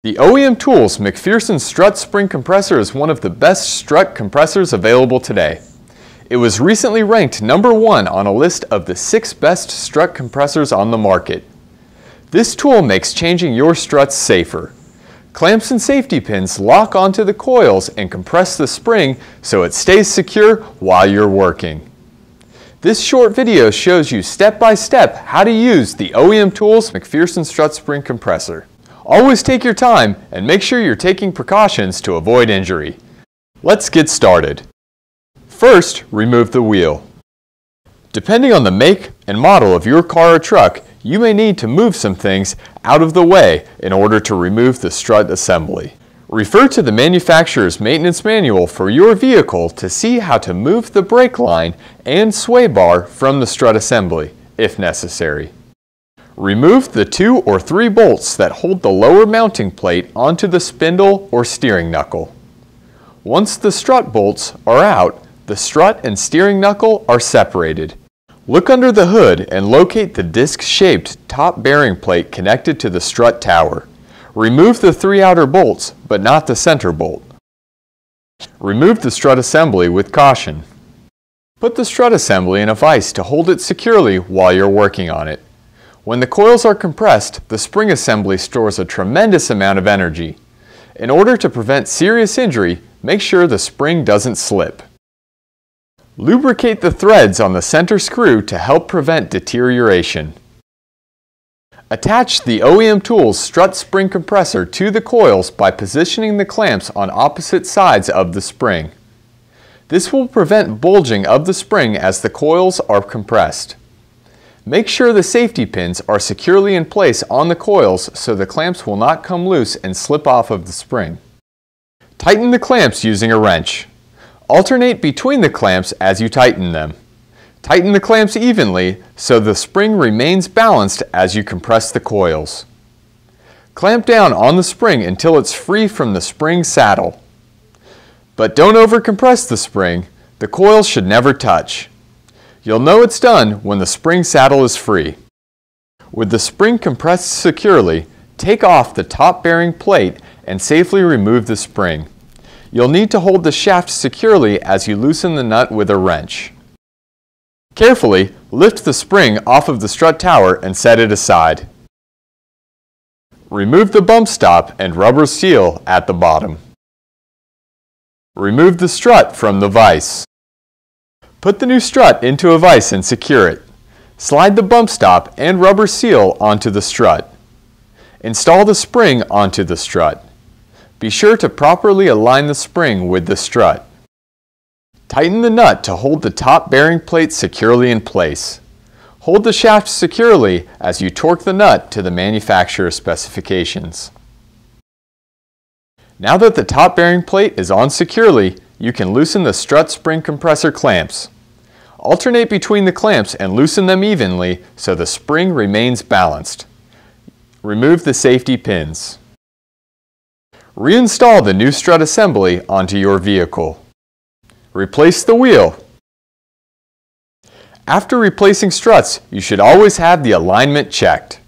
The OEMTOOLS MacPherson Strut Spring Compressor is one of the best strut compressors available today. It was recently ranked #1 on a list of the 6 best strut compressors on the market. This tool makes changing your struts safer. Clamps and safety pins lock onto the coils and compress the spring so it stays secure while you're working. This short video shows you step by step how to use the OEMTOOLS MacPherson Strut Spring Compressor. Always take your time and make sure you're taking precautions to avoid injury. Let's get started. First, remove the wheel. Depending on the make and model of your car or truck, you may need to move some things out of the way in order to remove the strut assembly. Refer to the manufacturer's maintenance manual for your vehicle to see how to move the brake line and sway bar from the strut assembly, if necessary. Remove the 2 or 3 bolts that hold the lower mounting plate onto the spindle or steering knuckle. Once the strut bolts are out, the strut and steering knuckle are separated. Look under the hood and locate the disc-shaped top bearing plate connected to the strut tower. Remove the 3 outer bolts, but not the center bolt. Remove the strut assembly with caution. Put the strut assembly in a vise to hold it securely while you're working on it. When the coils are compressed, the spring assembly stores a tremendous amount of energy. In order to prevent serious injury, make sure the spring doesn't slip. Lubricate the threads on the center screw to help prevent deterioration. Attach the OEMTOOLS Strut Spring Compressor to the coils by positioning the clamps on opposite sides of the spring. This will prevent bulging of the spring as the coils are compressed. Make sure the safety pins are securely in place on the coils so the clamps will not come loose and slip off of the spring. Tighten the clamps using a wrench. Alternate between the clamps as you tighten them. Tighten the clamps evenly so the spring remains balanced as you compress the coils. Clamp down on the spring until it's free from the spring saddle. But don't overcompress the spring. The coils should never touch. You'll know it's done when the spring saddle is free. With the spring compressed securely, take off the top bearing plate and safely remove the spring. You'll need to hold the shaft securely as you loosen the nut with a wrench. Carefully lift the spring off of the strut tower and set it aside. Remove the bump stop and rubber seal at the bottom. Remove the strut from the vise. Put the new strut into a vise and secure it. Slide the bump stop and rubber seal onto the strut. Install the spring onto the strut. Be sure to properly align the spring with the strut. Tighten the nut to hold the top bearing plate securely in place. Hold the shaft securely as you torque the nut to the manufacturer's specifications. Now that the top bearing plate is on securely, you can loosen the strut spring compressor clamps. Alternate between the clamps and loosen them evenly so the spring remains balanced. Remove the safety pins. Reinstall the new strut assembly onto your vehicle. Replace the wheel. After replacing struts, you should always have the alignment checked.